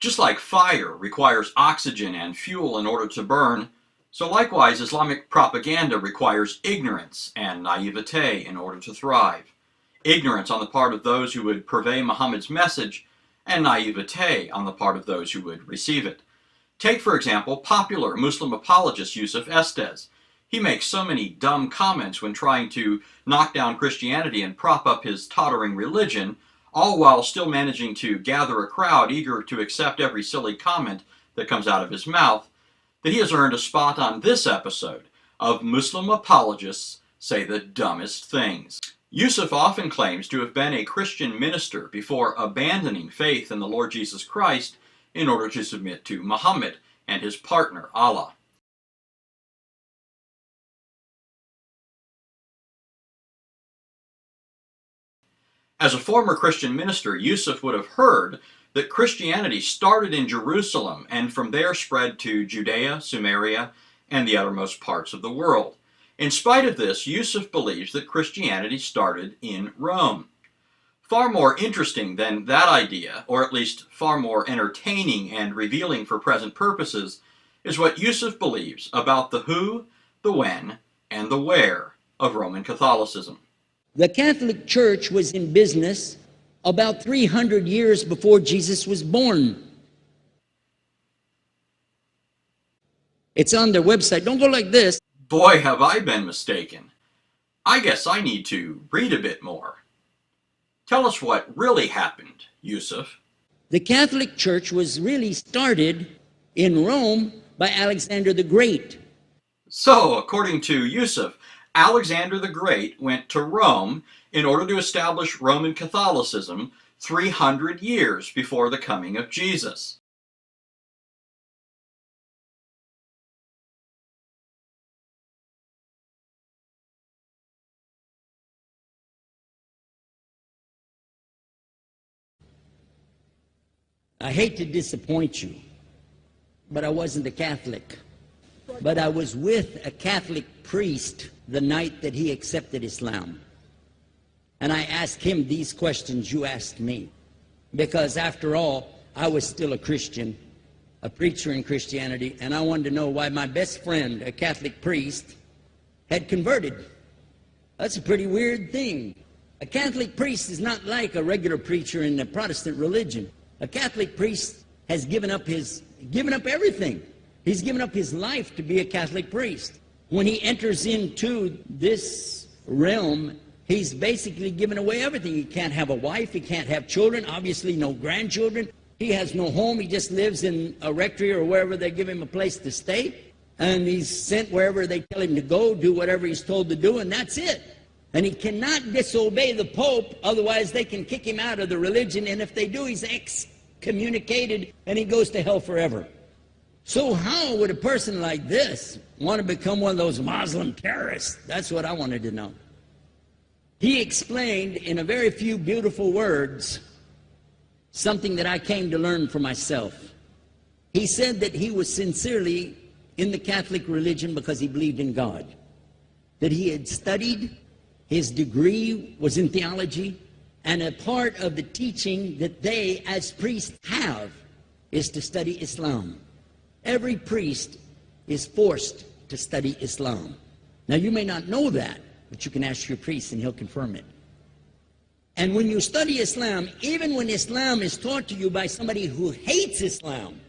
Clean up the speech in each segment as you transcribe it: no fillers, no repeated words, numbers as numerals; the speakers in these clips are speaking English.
Just like fire requires oxygen and fuel in order to burn, so likewise Islamic propaganda requires ignorance and naivete in order to thrive. Ignorance on the part of those who would purvey Muhammad's message, and naivete on the part of those who would receive it. Take, for example, popular Muslim apologist Yusuf Estes. He makes so many dumb comments when trying to knock down Christianity and prop up his tottering religion, all while still managing to gather a crowd eager to accept every silly comment that comes out of his mouth, that he has earned a spot on this episode of Muslim Apologists Say the Dumbest Things. Yusuf often claims to have been a Christian minister before abandoning faith in the Lord Jesus Christ in order to submit to Muhammad and his partner, Allah. As a former Christian minister, Yusuf would have heard that Christianity started in Jerusalem and from there spread to Judea, Samaria, and the uttermost parts of the world. In spite of this, Yusuf believes that Christianity started in Rome. Far more interesting than that idea, or at least far more entertaining and revealing for present purposes, is what Yusuf believes about the who, the when, and the where of Roman Catholicism. The Catholic Church was in business about 300 years before Jesus was born. It's on their website. Don't go like this. Boy, have I been mistaken. I guess I need to read a bit more. Tell us what really happened, Yusuf. The Catholic Church was really started in Rome by Alexander the Great. So, according to Yusuf, Alexander the Great went to Rome in order to establish Roman Catholicism 300 years before the coming of Jesus. I hate to disappoint you, but I wasn't a Catholic. But I was with a Catholic priest the night that he accepted Islam. And I asked him these questions you asked me. Because after all, I was still a Christian, a preacher in Christianity, and I wanted to know why my best friend, a Catholic priest, had converted. That's a pretty weird thing. A Catholic priest is not like a regular preacher in the Protestant religion. A Catholic priest has given up everything. He's given up his life to be a Catholic priest. When he enters into this realm, he's basically given away everything. He can't have a wife, he can't have children, obviously no grandchildren. He has no home, he just lives in a rectory or wherever they give him a place to stay. And he's sent wherever they tell him to go, do whatever he's told to do, and that's it. And he cannot disobey the Pope, otherwise they can kick him out of the religion, and if they do, he's excommunicated and he goes to hell forever. So how would a person like this want to become one of those Muslim terrorists? That's what I wanted to know. He explained in a very few beautiful words something that I came to learn for myself. He said that he was sincerely in the Catholic religion because he believed in God, that he had studied, his degree was in theology, and a part of the teaching that they as priests have is to study Islam. Every priest is forced to study Islam. Now you may not know that, but you can ask your priest and he'll confirm it. And when you study Islam, even when Islam is taught to you by somebody who hates Islam,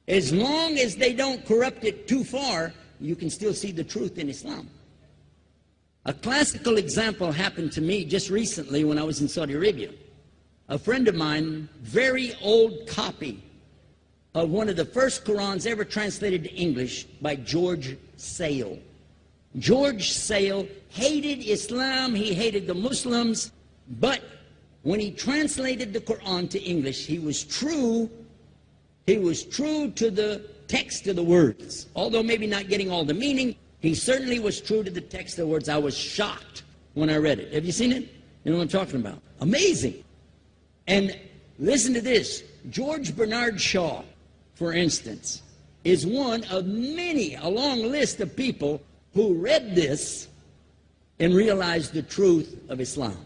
as long as they don't corrupt it too far, you can still see the truth in Islam. A classical example happened to me just recently when I was in Saudi Arabia. A friend of mine, very old copy of one of the first Qurans ever translated to English by George Sale. George Sale hated Islam, he hated the Muslims, but when he translated the Quran to English, he was true to the text of the words. Although maybe not getting all the meaning, he certainly was true to the text of the words. I was shocked when I read it. Have you seen it? You know what I'm talking about? Amazing. And listen to this. George Bernard Shaw, for instance, is one of many, a long list of people who read this and realized the truth of Islam.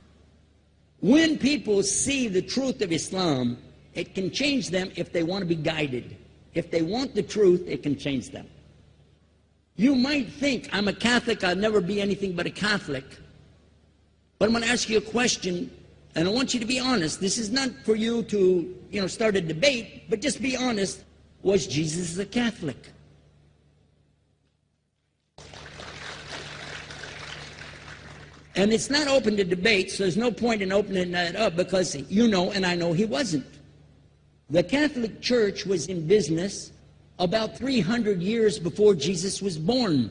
When people see the truth of Islam, It can change them if they want to be guided. If they want the truth, it can change them. You might think, I'm a Catholic, I'll never be anything but a Catholic. But I'm going to ask you a question, and I want you to be honest. This is not for you to, start a debate, but just be honest. Was Jesus a Catholic? And it's not open to debate, so there's no point in opening that up, because you know and I know he wasn't. The Catholic Church was in business about 300 years before Jesus was born.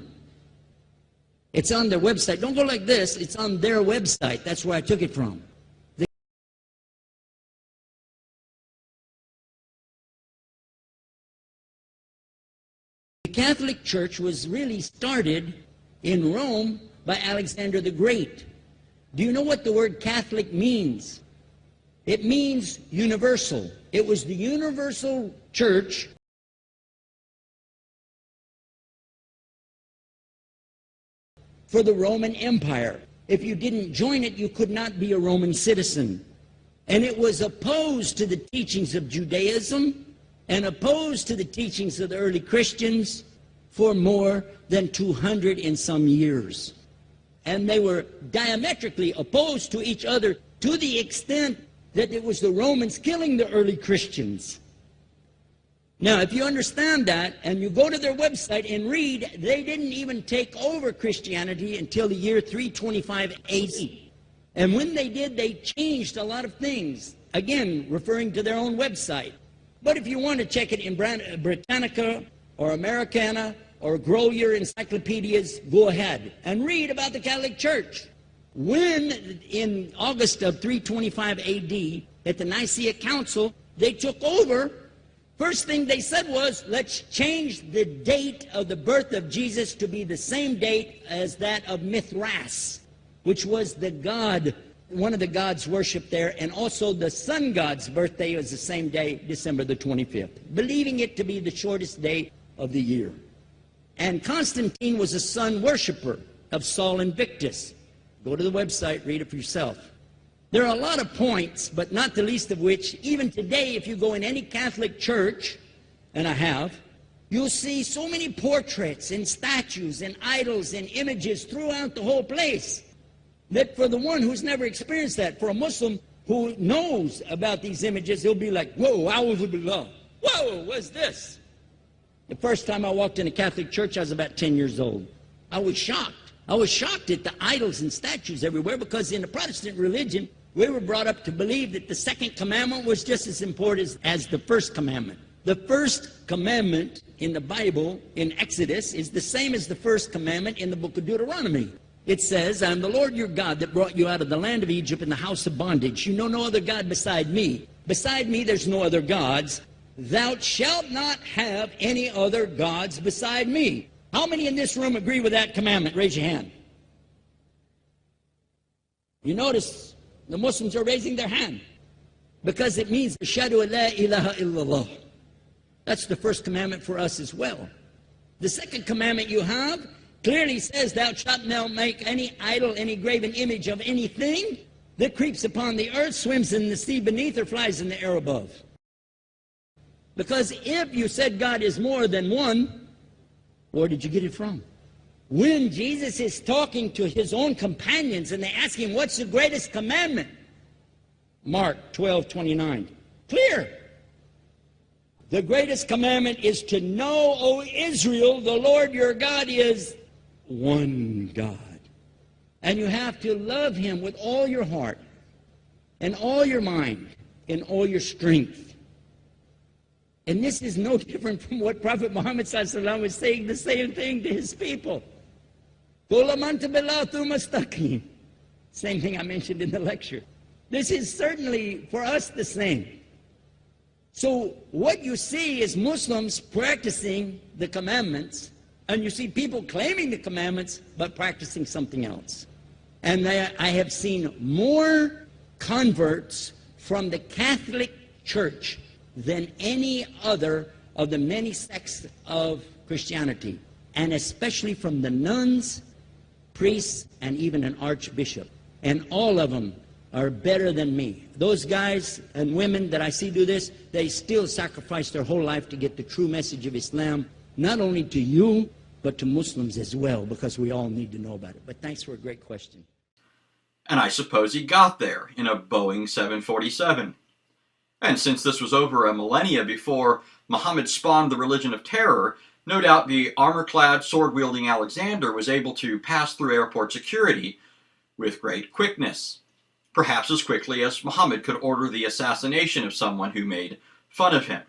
It's on their website. Don't go like this. It's on their website. That's where I took it from. The Catholic Church was really started in Rome by Alexander the Great. Do you know what the word Catholic means? It means universal. It was the universal church for the Roman Empire. If you didn't join it, you could not be a Roman citizen. And it was opposed to the teachings of Judaism and opposed to the teachings of the early Christians for more than 200 and some years. And they were diametrically opposed to each other to the extent that it was the Romans killing the early Christians. Now, if you understand that, and you go to their website and read, they didn't even take over Christianity until the year 325 AD. And when they did, they changed a lot of things, again, referring to their own website. But if you want to check it in Britannica or Americana or Grolier encyclopedias, go ahead and read about the Catholic Church. When, in August of 325 AD, at the Nicaea Council, they took over, first thing they said was, let's change the date of the birth of Jesus to be the same date as that of Mithras, which was the god, one of the gods worshipped there, and also the sun god's birthday was the same day, December the 25th, believing it to be the shortest day of the year. And Constantine was a sun worshiper of Sol Invictus. Go to the website, read it for yourself. There are a lot of points, but not the least of which, even today, if you go in any Catholic church, and I have, you'll see so many portraits and statues and idols and images throughout the whole place, that for the one who's never experienced that, for a Muslim who knows about these images, he'll be like, whoa, a'udhu billah. Whoa, what's this? The first time I walked in a Catholic church, I was about 10 years old. I was shocked. I was shocked at the idols and statues everywhere, because in the Protestant religion, we were brought up to believe that the second commandment was just as important as the first commandment. The first commandment in the Bible, in Exodus, is the same as the first commandment in the book of Deuteronomy. It says, I am the Lord your God that brought you out of the land of Egypt in the house of bondage. You know no other God beside me. Beside me there's no other gods. Thou shalt not have any other gods beside me. How many in this room agree with that commandment? Raise your hand. You notice the Muslims are raising their hand because it means Ashhadu an la ilaha illallah. That's the first commandment for us as well. The second commandment you have clearly says, thou shalt not make any idol, any graven image of anything that creeps upon the earth, swims in the sea beneath, or flies in the air above. Because if you said God is more than one, where did you get it from? When Jesus is talking to his own companions and they ask him, what's the greatest commandment? Mark 12:29. Clear. The greatest commandment is to know, O Israel, the Lord your God is one God. And you have to love him with all your heart and all your mind and all your strength. And this is no different from what Prophet Muhammad ﷺ was saying, the same thing to his people. Same thing I mentioned in the lecture. This is certainly for us the same. So what you see is Muslims practicing the commandments, and you see people claiming the commandments but practicing something else. And I have seen more converts from the Catholic Church than any other of the many sects of Christianity, and especially from the nuns, priests, and even an archbishop. And all of them are better than me. Those guys and women that I see do this, they still sacrifice their whole life to get the true message of Islam, not only to you, but to Muslims as well, because we all need to know about it. But thanks for a great question. And I suppose he got there in a Boeing 747. And since this was over a millennia before Muhammad spawned the religion of terror, no doubt the armor-clad, sword-wielding Alexander was able to pass through airport security with great quickness, perhaps as quickly as Muhammad could order the assassination of someone who made fun of him.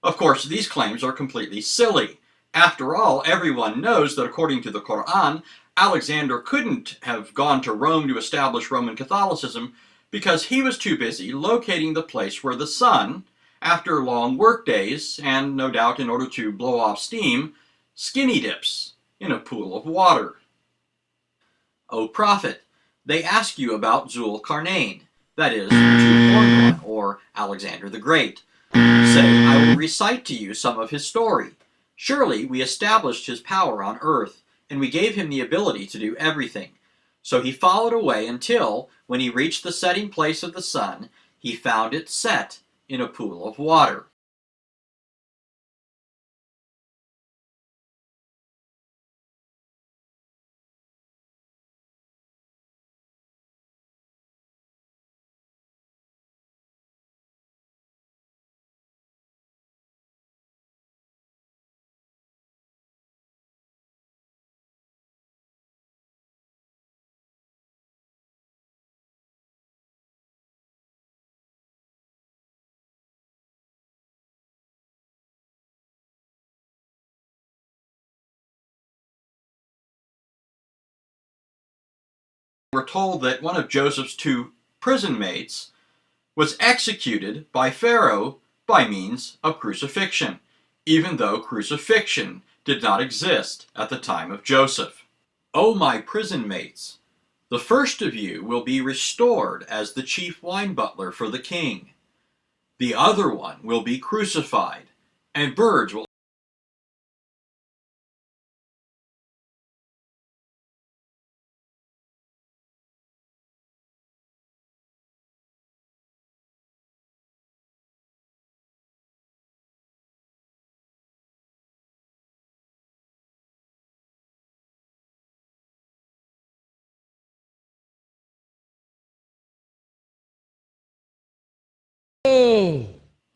Of course, these claims are completely silly. After all, everyone knows that according to the Qur'an, Alexander couldn't have gone to Rome to establish Roman Catholicism because he was too busy locating the place where the sun, after long work days, and no doubt in order to blow off steam, skinny dips in a pool of water. O Prophet, they ask you about Zul-Qarnain, that is, the two-horned one, or Alexander the Great. Say, I will recite to you some of his story. Surely we established his power on earth, and we gave him the ability to do everything. So he followed away until, when he reached the setting place of the sun, he found it set in a pool of water. We're told that one of Joseph's two prison mates was executed by Pharaoh by means of crucifixion, even though crucifixion did not exist at the time of Joseph. O my prison mates, the first of you will be restored as the chief wine butler for the king. The other one will be crucified, and birds will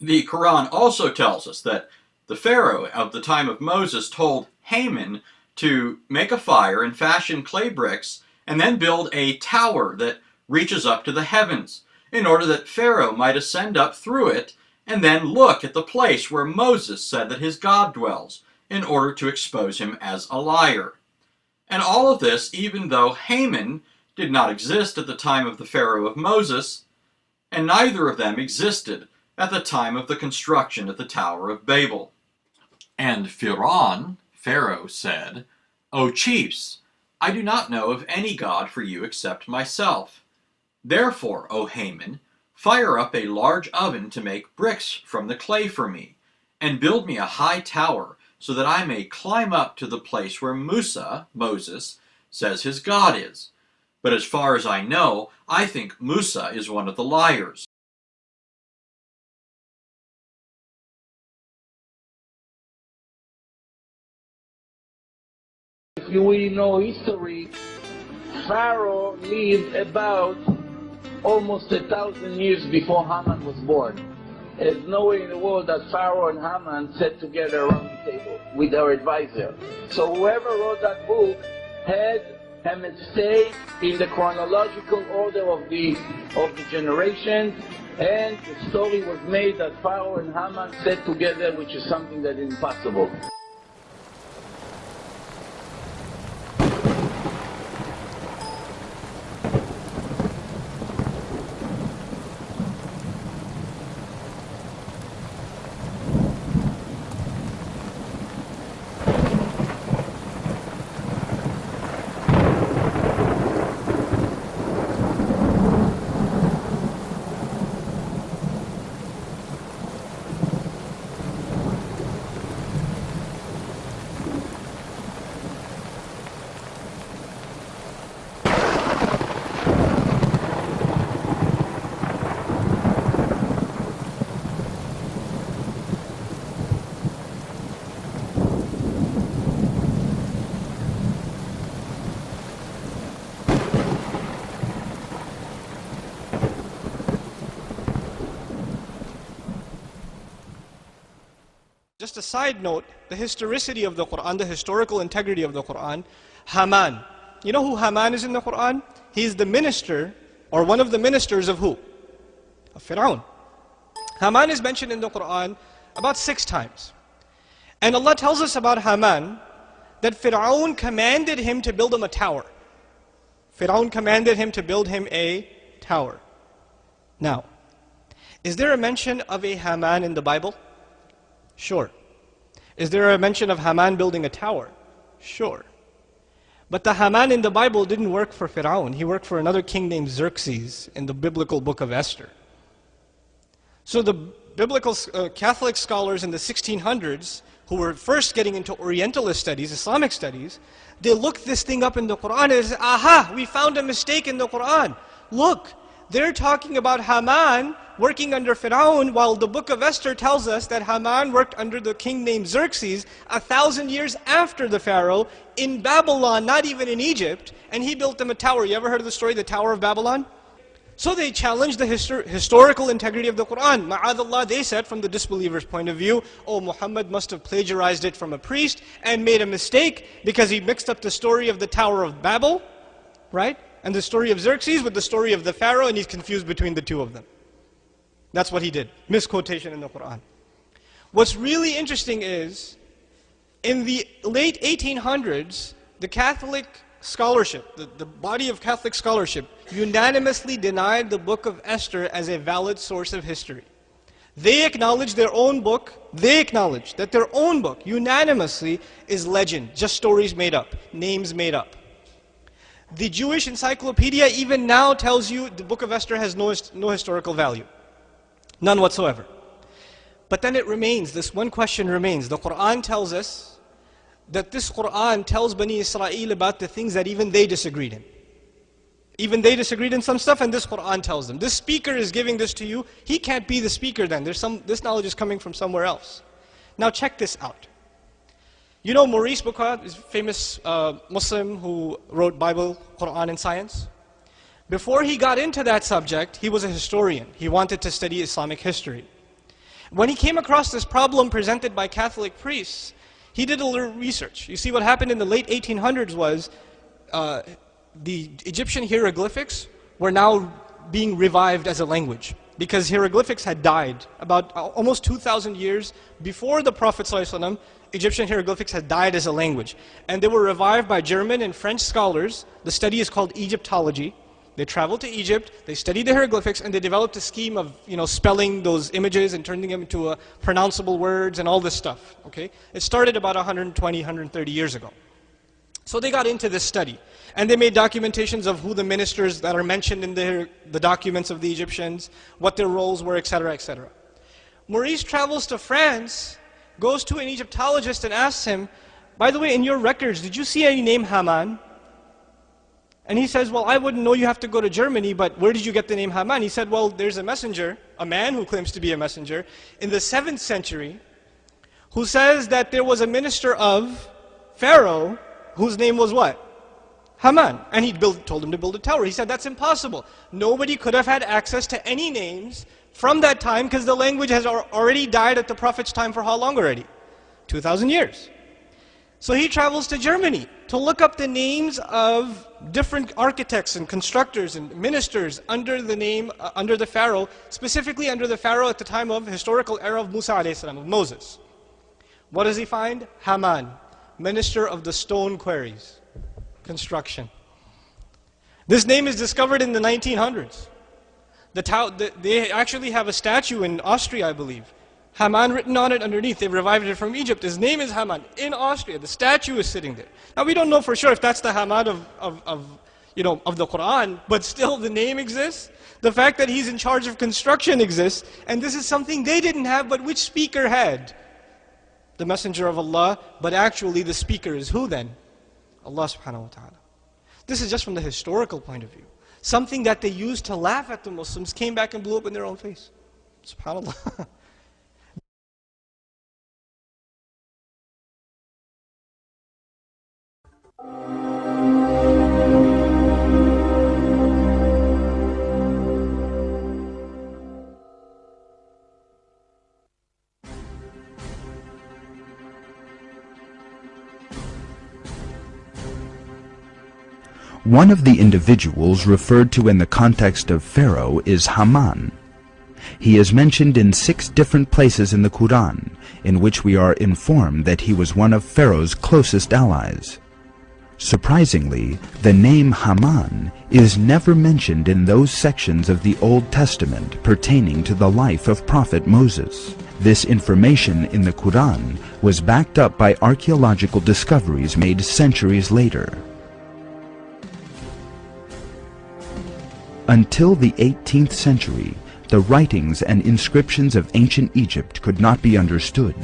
The Quran also tells us that the Pharaoh of the time of Moses told Haman to make a fire and fashion clay bricks and then build a tower that reaches up to the heavens in order that Pharaoh might ascend up through it and then look at the place where Moses said that his God dwells in order to expose him as a liar. And all of this even though Haman did not exist at the time of the Pharaoh of Moses, and neither of them existed at the time of the construction of the Tower of Babel. And Pharaoh said, O chiefs, I do not know of any god for you except myself. Therefore, O Haman, fire up a large oven to make bricks from the clay for me, and build me a high tower, so that I may climb up to the place where Moses, says his God is. But as far as I know, I think Musa is one of the liars. If we know history, Pharaoh lived about almost 1,000 years before Haman was born. There's no way in the world that Pharaoh and Haman sat together around the table with their advisor. So whoever wrote that book had a mistake in the chronological order of the generations, and the story was made that Pharaoh and Haman sat together, which is something that is impossible. just a side note, the historicity of the Qur'an, the historical integrity of the Qur'an, Haman. You know who Haman is in the Qur'an? He's the minister, or one of the ministers of who? Of Fir'aun. Haman is mentioned in the Qur'an about 6 times. And Allah tells us about Haman that Fir'aun commanded him to build him a tower. Fir'aun commanded him to build him a tower. Now, is there a mention of a Haman in the Bible? Sure. Is there a mention of Haman building a tower? Sure. But the Haman in the Bible didn't work for Fir'aun. He worked for another king named Xerxes in the biblical book of Esther. So the biblical Catholic scholars in the 1600s, who were first getting into Orientalist studies, Islamic studies, they looked this thing up in the Qur'an and they said, aha, we found a mistake in the Qur'an. Look, they're talking about Haman working under Fir'aun, while the book of Esther tells us that Haman worked under the king named Xerxes 1,000 years after the Pharaoh in Babylon, not even in Egypt, and he built them a tower. You ever heard of the story, the Tower of Babylon? So they challenged the historical integrity of the Qur'an. Ma'adallah, they said from the disbeliever's point of view, oh, Muhammad must have plagiarized it from a priest and made a mistake because he mixed up the story of the Tower of Babel, right? And the story of Xerxes with the story of the Pharaoh, and he's confused between the two of them. That's what he did. Misquotation in the Qur'an. What's really interesting is, in the late 1800s, the Catholic scholarship, the body of Catholic scholarship, unanimously denied the book of Esther as a valid source of history. They acknowledged their own book, they acknowledged that their own book, unanimously, is legend, just stories made up, names made up. The Jewish encyclopedia even now tells you the book of Esther has no historical value. None whatsoever. But then it remains, this one question remains. The Qur'an tells us that this Qur'an tells Bani Israel about the things that even they disagreed in. Even they disagreed in some stuff, and this Qur'an tells them. This speaker is giving this to you. He can't be the speaker then. This knowledge is coming from somewhere else. Now check this out. You know Maurice Bucquet is a famous Muslim who wrote Bible, Qur'an, and science? Before he got into that subject, he was a historian. He wanted to study Islamic history. When he came across this problem presented by Catholic priests, he did a little research. You see, what happened in the late 1800s was the Egyptian hieroglyphics were now being revived as a language, because hieroglyphics had died. About almost 2,000 years before the Prophet ﷺ, Egyptian hieroglyphics had died as a language. And they were revived by German and French scholars. The study is called Egyptology. They traveled to Egypt, they studied the hieroglyphics, and they developed a scheme of spelling those images and turning them into pronounceable words and all this stuff. Okay? It started about 120, 130 years ago. So they got into this study, and they made documentations of who the ministers that are mentioned in the documents of the Egyptians, what their roles were, etc., etc. Maurice travels to France, goes to an Egyptologist and asks him, by the way, in your records, did you see any name Haman? And he says, well, I wouldn't know, you have to go to Germany, but where did you get the name Haman? He said, well, there's a messenger, a man who claims to be a messenger, in the 7th century, who says that there was a minister of Pharaoh, whose name was what? Haman. And he told him to build a tower. He said, that's impossible. Nobody could have had access to any names from that time, because the language has already died at the Prophet's time for how long already? 2,000 years. So he travels to Germany to look up the names of different architects and constructors and ministers under the name, under the Pharaoh, specifically under the Pharaoh at the time of historical era of Musa alayhi salam, of Moses. What does he find? Haman, minister of the stone quarries, construction. This name is discovered in the 1900s. They actually have a statue in Austria, I believe. Haman written on it underneath. They revived it from Egypt. His name is Haman in Austria. The statue is sitting there. Now we don't know for sure if that's the Haman of the Qur'an, but still the name exists. The fact that he's in charge of construction exists, and this is something they didn't have, but which speaker had? The Messenger of Allah, but actually the speaker is who then? Allah subhanahu wa ta'ala. This is just from the historical point of view. Something that they used to laugh at the Muslims came back and blew up in their own face. SubhanAllah. One of the individuals referred to in the context of Pharaoh is Haman. He is mentioned in 6 different places in the Quran, in which we are informed that he was one of Pharaoh's closest allies. Surprisingly, the name Haman is never mentioned in those sections of the Old Testament pertaining to the life of Prophet Moses. This information in the Quran was backed up by archaeological discoveries made centuries later. Until the 18th century, the writings and inscriptions of ancient Egypt could not be understood.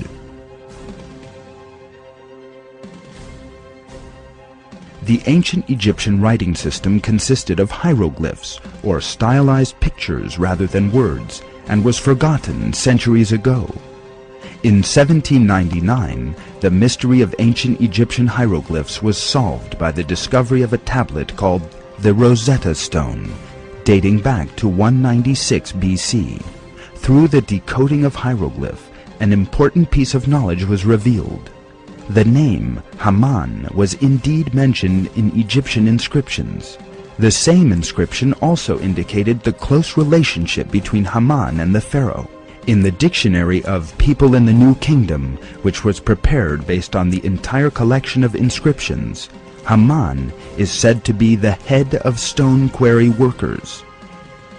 The ancient Egyptian writing system consisted of hieroglyphs, or stylized pictures rather than words, and was forgotten centuries ago. In 1799, the mystery of ancient Egyptian hieroglyphs was solved by the discovery of a tablet called the Rosetta Stone, dating back to 196 BC. Through the decoding of hieroglyph, an important piece of knowledge was revealed. The name Haman was indeed mentioned in Egyptian inscriptions. The same inscription also indicated the close relationship between Haman and the pharaoh. In the dictionary of People in the New Kingdom, which was prepared based on the entire collection of inscriptions, Haman is said to be the head of stone quarry workers.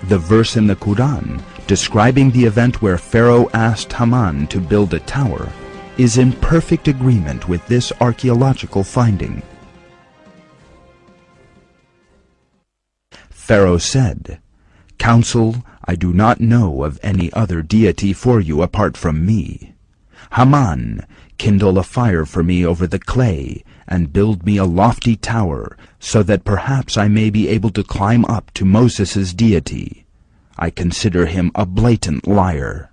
The verse in the Quran describing the event where Pharaoh asked Haman to build a tower is in perfect agreement with this archaeological finding. Pharaoh said, "Counsel, I do not know of any other deity for you apart from me. Haman, kindle a fire for me over the clay, and build me a lofty tower, so that perhaps I may be able to climb up to Moses' deity. I consider him a blatant liar."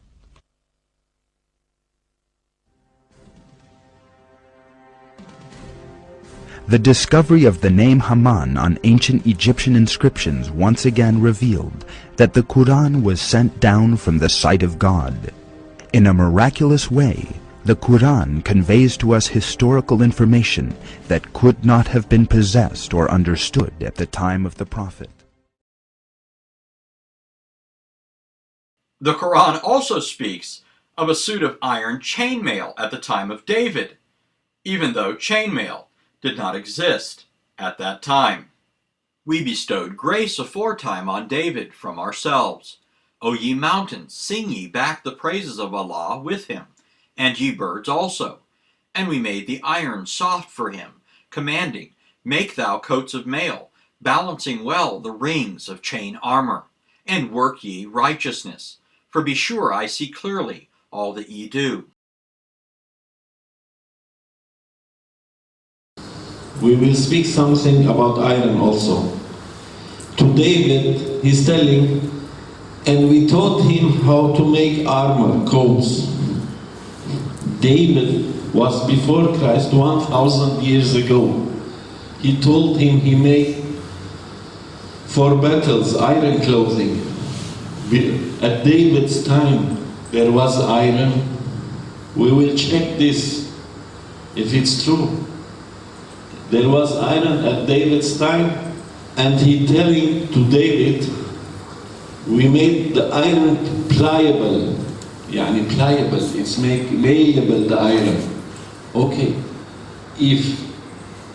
The discovery of the name Haman on ancient Egyptian inscriptions once again revealed that the Quran was sent down from the sight of God. In a miraculous way, the Quran conveys to us historical information that could not have been possessed or understood at the time of the Prophet. The Quran also speaks of a suit of iron chainmail at the time of David, even though chainmail did not exist at that time. We bestowed grace aforetime on David from ourselves. O ye mountains, sing ye back the praises of Allah with him, and ye birds also. And we made the iron soft for him, commanding, make thou coats of mail, balancing well the rings of chain armor, and work ye righteousness. For be sure I see clearly all that ye do. We will speak something about iron also. To David, he's telling, and we taught him how to make armor, coats. David was before Christ 1,000 years ago. He told him he made for battles iron clothing. At David's time, there was iron. We will check this, if it's true. There was iron at David's time, and he telling to David, we made the iron pliable. Yani pliable, it's malleable, the iron. Okay, if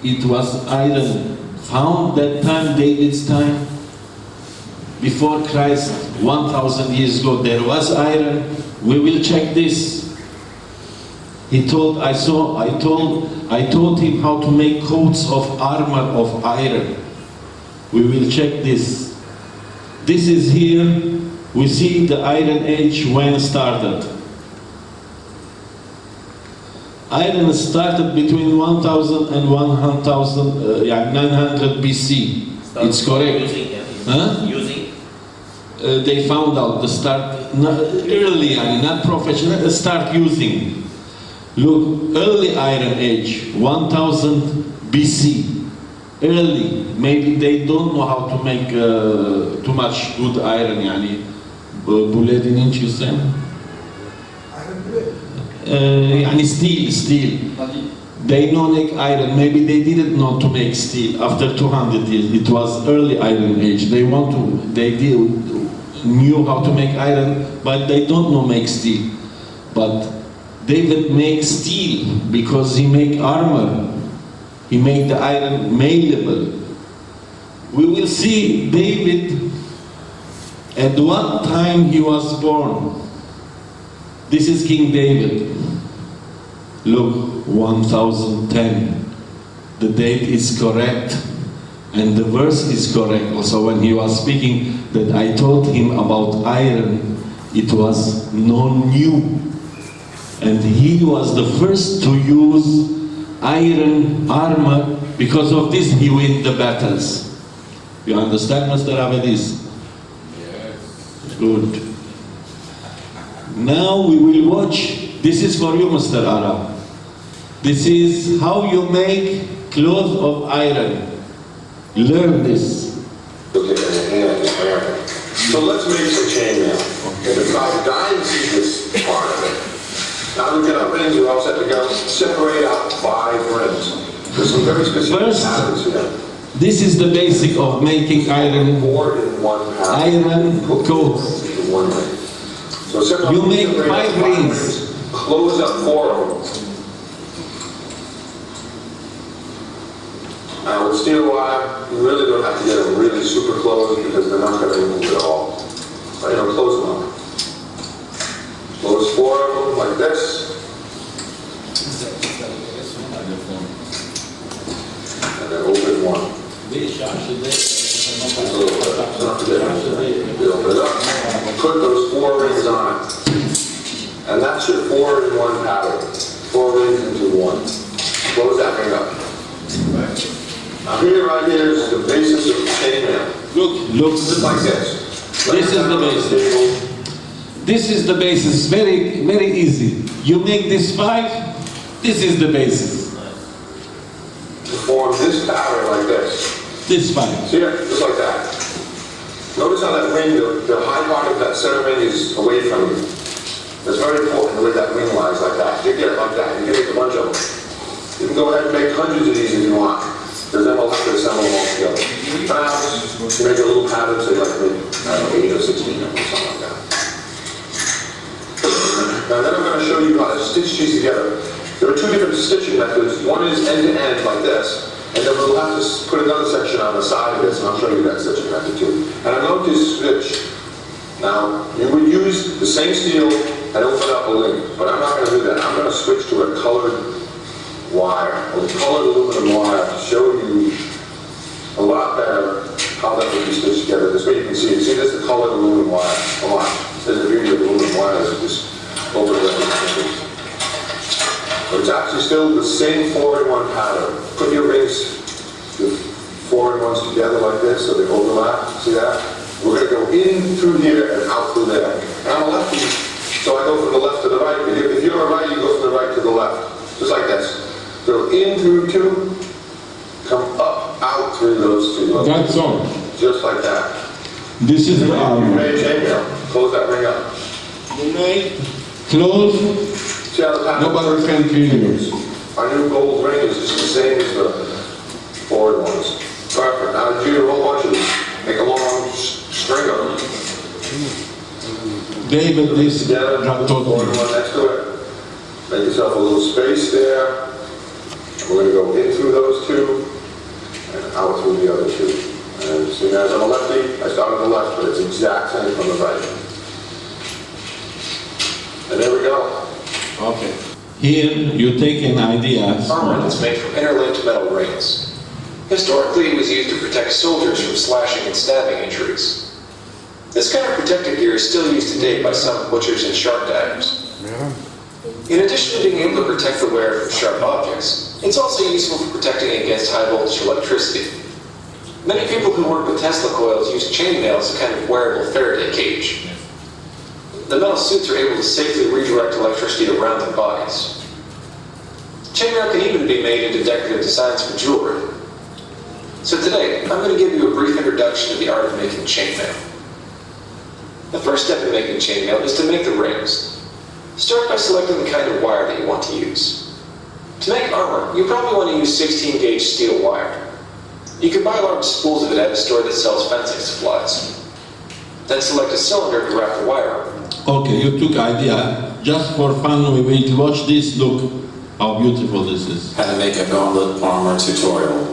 it was iron found that time, David's time, before Christ, 1,000 years ago, there was iron, we will check this. He told, I taught him how to make coats of armor of iron. We will check this. This is here, we see the Iron Age when started. Iron started between 1000 and 900 BC. It's correct. Using, yeah. Huh? Using. They found out the start early, not professional, start using. Look, early Iron Age, 1000 BC. Early, maybe they don't know how to make too much good iron, bullet in inch, you say? يعني steel. They know make iron. Maybe they didn't know to make steel. After 200 years, it was early Iron Age. They knew how to make iron, but they don't know make steel. But David makes steel because he make armor. He made the iron malleable. We will see David at what time he was born. This is King David. Look, 1010. The date is correct and the verse is correct. Also when he was speaking that I told him about iron, it was no new. And he was the first to use iron armor. Because of this he win the battles. You understand, Mr. Abedis? Yes. Good. Now we will watch. This is for you, Mr. Arab. This is how you make clothes of iron. Learn this. Okay, so let's make some chainmail. Okay, the diamond see this part of it. Now we get our rings, we're all set to go. Separate out 5 rings. There's some very specific patterns here. This is the basic of making iron. 4 in 1 pattern. Iron coats. One ring. So you make 5 rings. Close up 4 of them. Now with steel wire, you really don't have to get them really super close because they're not going to move at all. But, you know, close them up. Close 4 of them like this. And then open 1. Open it up. Put those 4 rings on it. And that's your 4 in 1 pattern. 4 rings into 1. Close that ring up. Now here, right here is the basis of chainmail. Look, just like this. This is the basis. This is the basis. Very, very easy. You make this 5. This is the basis. To form this pattern like this. This 5. See it? Just like that. Notice how that ring, the high part of that center ring is away from you. It's very important the way that ring lies like that. You get it like that. You can make a bunch of them. You can go ahead and make hundreds of these if you want. Because then we'll have to assemble them all together. Perhaps you make a little pattern, say like maybe, I don't know, 8 or 16 of them, something like that. Now then I'm going to show you how to stitch these together. There are 2 different stitching methods. One is end-to-end like this, and then we'll have to put another section on the side of this, and I'll show you that stitching method too. And I'm going to stitch. Now, you would use the same steel and open up a link, but I'm not going to do that. I'm going to switch to a colored wire, or colored aluminum wire, to show you a lot better how that would be stitched together. This way you can see it. See, this is the colored aluminum wire. Come on. There's the beauty of aluminum wire. It's just over the but it's actually still the same 4-in-1 pattern. Put your rings, the 4-in-1s together like this so they overlap. See that? We're going to go in through here and out through there. And I'm a lefty, so I go from the left to the right. If you're a right, you go from the right to the left. Just like this. So in through 2, come up, out through those 2. That's all. Just like that. This is the armor. You made a chainmail. Close that ring up. You made close. See how the pattern Nobody can kill you. Our new gold ring is just the same as the 4-in-1s. Perfect. Now do a whole bunch of these. Make a long string of them. David, this together, God taught 4-in-1 me. next to it. Make yourself a little space there. We're going to go in through those 2 and out through the other 2. And see, as I'm a lefty, I start on the left, but it's the exact same from the right. And there we go. Okay. Here you take an idea. Armor that's made from interlinked metal rings. Historically, it was used to protect soldiers from slashing and stabbing injuries. This kind of protective gear is still used today by some butchers and sharp daggers. In addition to being able to protect the wearer from sharp objects, it's also useful for protecting against high voltage electricity. Many people who work with Tesla coils use chainmail as a kind of wearable Faraday cage. The metal suits are able to safely redirect electricity around their bodies. Chainmail can even be made into decorative designs for jewelry. So today, I'm going to give you a brief introduction to the art of making chainmail. The first step in making chainmail is to make the rings. Start by selecting the kind of wire that you want to use. To make armor, you probably want to use 16-gauge steel wire. You can buy large spools of it at a store that sells fencing supplies. Then select a cylinder to wrap the wire around. Okay, you took idea. Just for fun, we will watch this. Look how beautiful this is. How to make a gauntlet armor tutorial.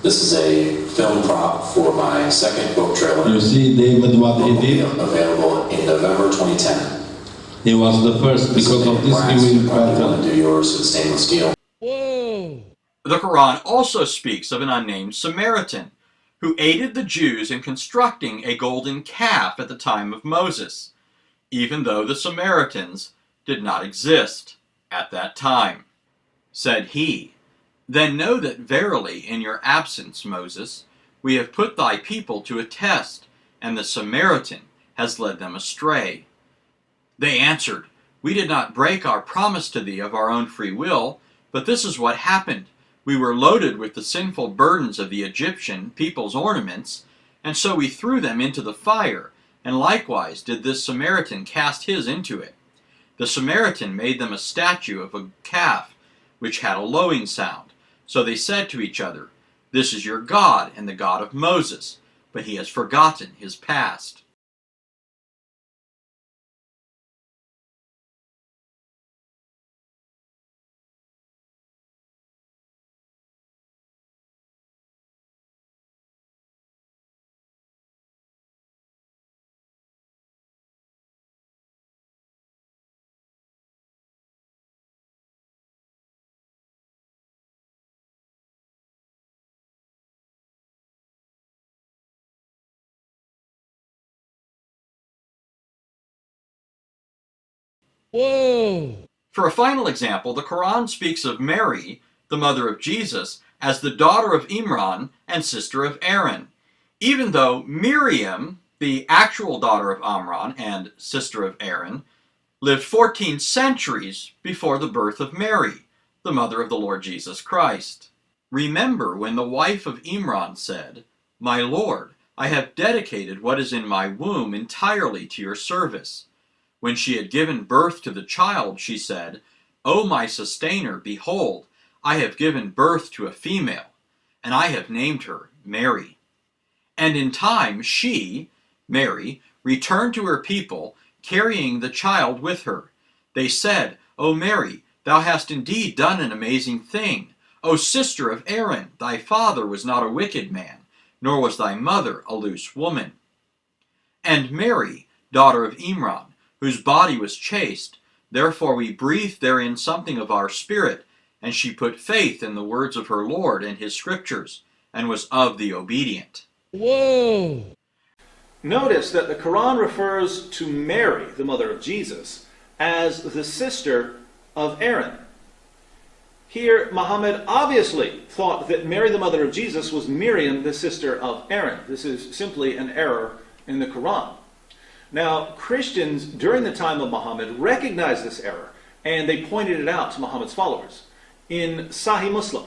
This is a film prop for my second book trailer. You see, David, what he did? Available in November 2010. He was the first. Because of this, he will probably want to do yours with stainless steel. Whoa! The Quran also speaks of an unnamed Samaritan who aided the Jews in constructing a golden calf at the time of Moses, even though the Samaritans did not exist at that time. Said he, "Then know that verily in your absence, Moses, we have put thy people to a test, and the Samaritan has led them astray." They answered, "We did not break our promise to thee of our own free will, but this is what happened. We were loaded with the sinful burdens of the Egyptian people's ornaments, and so we threw them into the fire, and likewise did this Samaritan cast his into it. The Samaritan made them a statue of a calf, which had a lowing sound. So they said to each other, 'This is your God and the God of Moses, but he has forgotten his past.'" Whoa! For a final example, the Quran speaks of Mary, the mother of Jesus, as the daughter of Imran and sister of Aaron, even though Miriam, the actual daughter of Amran and sister of Aaron, lived 14 centuries before the birth of Mary, the mother of the Lord Jesus Christ. Remember when the wife of Imran said, "My Lord, I have dedicated what is in my womb entirely to your service." When she had given birth to the child, she said, "O my sustainer, behold, I have given birth to a female, and I have named her Mary." And in time she, Mary, returned to her people, carrying the child with her. They said, "O Mary, thou hast indeed done an amazing thing. O sister of Aaron, thy father was not a wicked man, nor was thy mother a loose woman." And Mary, daughter of Imran, whose body was chaste, therefore we breathed therein something of our spirit, and she put faith in the words of her Lord and his scriptures, and was of the obedient. Whoa! Notice that the Quran refers to Mary, the mother of Jesus, as the sister of Aaron. Here, Muhammad obviously thought that Mary, the mother of Jesus, was Miriam, the sister of Aaron. This is simply an error in the Quran. Now, Christians during the time of Muhammad recognized this error, and they pointed it out to Muhammad's followers. In Sahih Muslim,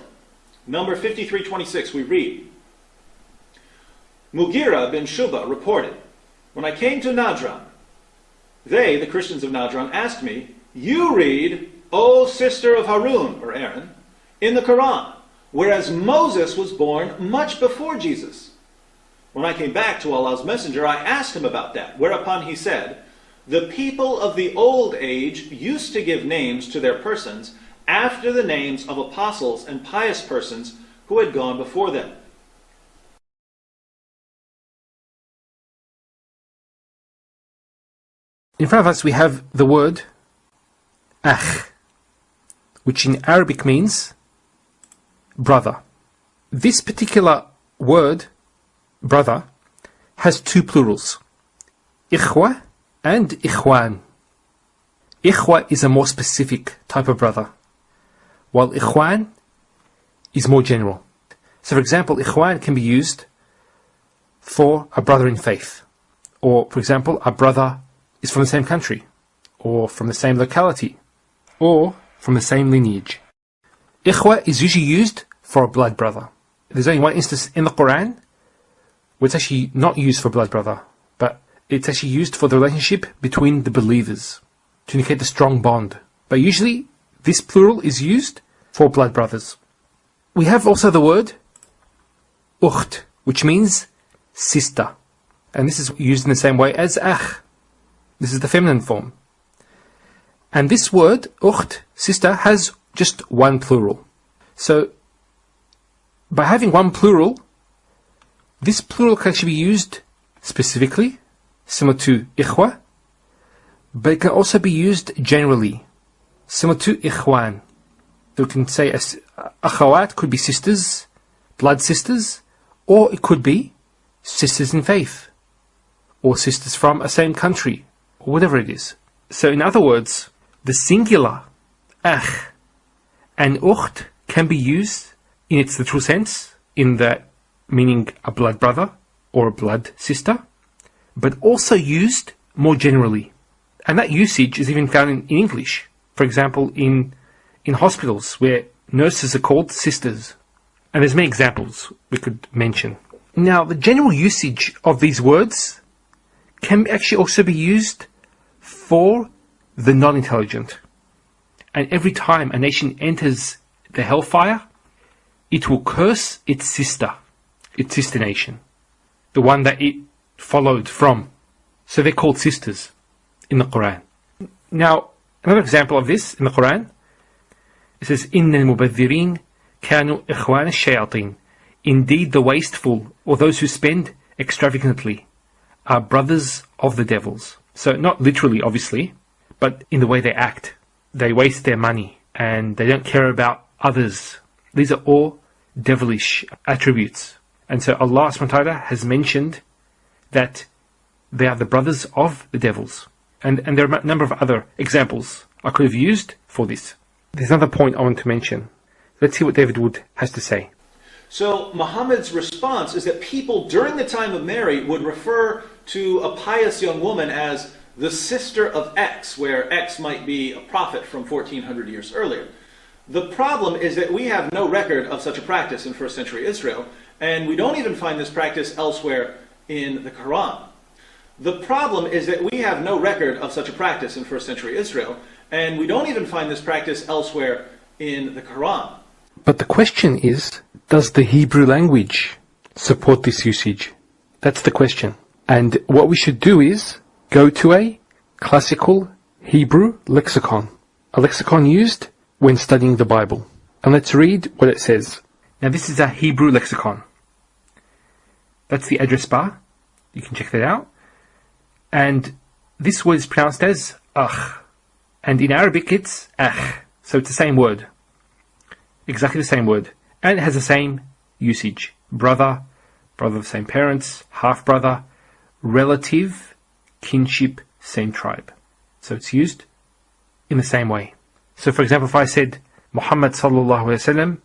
number 5326, we read, Mughira bin Shuba reported, "When I came to Najran, they, the Christians of Najran, asked me, 'You read, O sister of Harun,' or Aaron, 'in the Quran, whereas Moses was born much before Jesus.' When I came back to Allah's Messenger, I asked him about that, whereupon he said, 'The people of the old age used to give names to their persons after the names of apostles and pious persons who had gone before them.'" In front of us we have the word akh, which in Arabic means brother. This particular word, brother, has two plurals, ikhwa and ikhwan. Ikhwa is a more specific type of brother, while ikhwan is more general. So for example, ikhwan can be used for a brother in faith, or for example, a brother is from the same country, or from the same locality, or from the same lineage. Ikhwa is usually used for a blood brother. There's only one instance in the Quran where it's actually not used for blood brother, but it's actually used for the relationship between the believers, to indicate the strong bond. But usually this plural is used for blood brothers. We have also the word ukht, which means sister. And this is used in the same way as akh. This is the feminine form. And this word, ukht, sister, has just one plural. So, by having one plural, this plural can actually be used specifically, similar to ikhwa, but it can also be used generally, similar to ikhwan. So we can say akhawat could be sisters, blood sisters, or it could be sisters in faith, or sisters from a same country, or whatever it is. So in other words, the singular akh and ukht can be used in its literal sense, in the meaning a blood brother or a blood sister, but also used more generally. And that usage is even found in English. For example, in hospitals where nurses are called sisters. And there's many examples we could mention. Now, the general usage of these words can actually also be used for the non-intelligent. And every time a nation enters the hellfire, it will curse its sister nation, the one that it followed from. So they're called sisters in the Quran. Now, another example of this in the Quran, it says, إِنَّ الْمُبَذِّرِينَ كَانُوا إِخْوَانَ الشَّيَاطِينَ. Indeed, the wasteful, or those who spend extravagantly, are brothers of the devils. So not literally, obviously, but in the way they act. They waste their money, and they don't care about others. These are all devilish attributes. And so Allah subhanahu wa ta'ala has mentioned that they are the brothers of the devils. And there are a number of other examples I could have used for this. There's another point I want to mention. Let's see what David Wood has to say. So Muhammad's response is that people during the time of Mary would refer to a pious young woman as the sister of X, where X might be a prophet from 1400 years earlier. The problem is that we have no record of such a practice in first century Israel, and we don't even find this practice elsewhere in the Quran. The problem is that we have no record of such a practice in first century Israel, and we don't even find this practice elsewhere in the Quran. But the question is, does the Hebrew language support this usage? That's the question. And what we should do is go to a classical Hebrew lexicon, a lexicon used when studying the Bible. And let's read what it says. Now this is a Hebrew lexicon. That's the address bar. You can check that out. And this word is pronounced as akh. And in Arabic it's akh. So it's the same word. Exactly the same word. And it has the same usage. Brother, brother of the same parents, half-brother, relative, kinship, same tribe. So it's used in the same way. So for example, if I said Muhammad sallallahu alaihi wasallam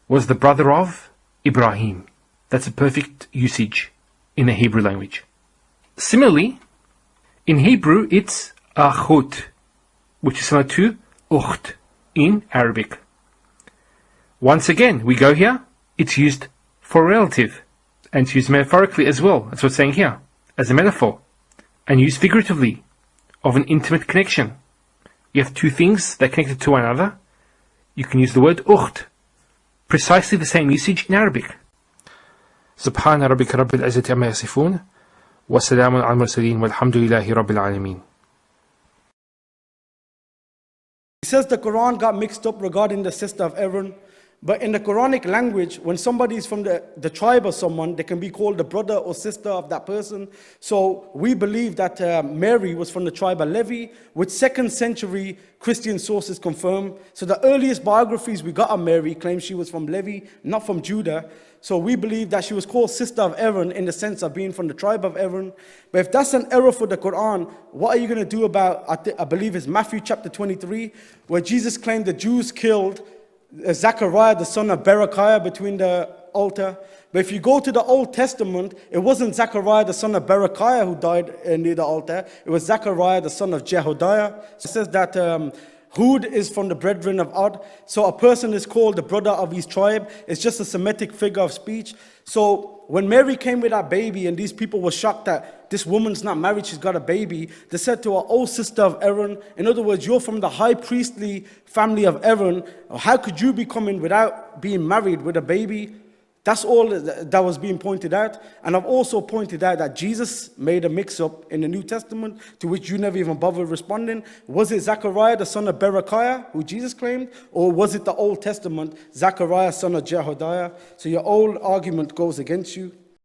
was the brother of Ibrahim, that's a perfect usage in the Hebrew language. Similarly, in Hebrew it's akhut, which is similar to ukht in Arabic. Once again, we go here, it's used for relative, and it's used metaphorically as well. That's what it's saying here, as a metaphor, and used figuratively, of an intimate connection. You have two things that are connected to one another. You can use the word ukht, precisely the same usage in Arabic. Subhana rabbika rabbil izzati amma yasifun, wa salamun al mursalin, walhamdulillahi rabbil alameen. He says the Quran got mixed up regarding the sister of Aaron. But in the Quranic language, when somebody is from the tribe of someone, they can be called the brother or sister of that person. So we believe that Mary was from the tribe of Levi, which 2nd century Christian sources confirm. So the earliest biographies we got of Mary claim she was from Levi, not from Judah. So we believe that she was called sister of Aaron in the sense of being from the tribe of Aaron. But if that's an error for the Quran, what are you going to do about, I believe it's Matthew chapter 23, where Jesus claimed the Jews killed Zechariah, the son of Berechiah, between the altar. But if you go to the Old Testament, it wasn't Zechariah, the son of Berechiah, who died near the altar. It was Zechariah, the son of Jehodiah. It says that Hud is from the brethren of Ad. So a person is called the brother of his tribe. It's just a Semitic figure of speech. So when Mary came with that baby and these people were shocked that this woman's not married, she's got a baby, they said to her, "Oh, sister of Aaron," in other words, you're from the high priestly family of Aaron. How could you be coming without being married with a baby? That's all that was being pointed out. And I've also pointed out that Jesus made a mix-up in the New Testament, to which you never even bothered responding. Was it Zechariah, the son of Berechiah, who Jesus claimed? Or was it the Old Testament, Zechariah, son of Jehodiah? So your old argument goes against you.